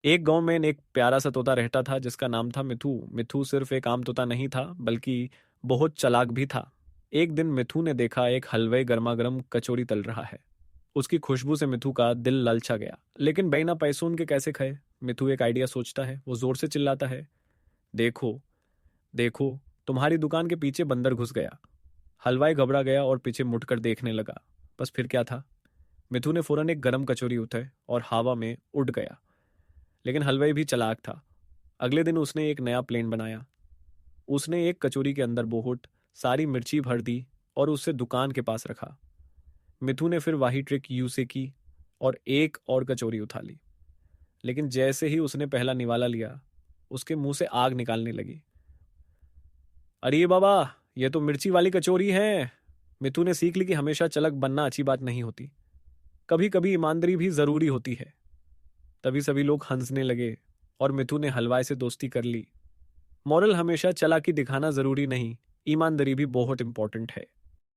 एक गांव में एक प्यारा सा तोता रहता था जिसका नाम था मिथु। मिथु सिर्फ एक आम तोता नहीं था बल्कि बहुत चालाक भी था। एक दिन मिथु ने देखा एक हलवे गर्मा गर्म कचौरी तल रहा है। उसकी खुशबू से मिथु का दिल ललचा गया, लेकिन बिना पैसों के कैसे खाए। मिथु एक आइडिया सोचता है, वो जोर से चिल्लाता है, देखो देखो, तुम्हारी दुकान के पीछे बंदर घुस गया। हलवाई घबरा गया और पीछे मुड़कर देखने लगा। बस फिर क्या था, मिथु ने फौरन एक गरम कचौरी उठाई और हवा में उड़ गया। लेकिन हलवाई भी चालाक था। अगले दिन उसने एक नया प्लेन बनाया। उसने एक कचौरी के अंदर बहुत सारी मिर्ची भर दी और उसे दुकान के पास रखा। मिथु ने फिर वही ट्रिक यूज की और एक और कचौरी उठा ली। लेकिन जैसे ही उसने पहला निवाला लिया, उसके मुंह से आग निकालने लगी। अरे बाबा, ये तो मिर्ची वाली कचौरी है। मिथु ने सीख ली कि हमेशा चलक बनना अच्छी बात नहीं होती। कभी कभी ईमानदारी भी जरूरी होती है। तभी सभी लोग हंसने लगे और मिथु ने हलवाई से दोस्ती कर ली। मॉरल, हमेशा चालाकी दिखाना जरूरी नहीं, ईमानदारी भी बहुत इंपॉर्टेंट है।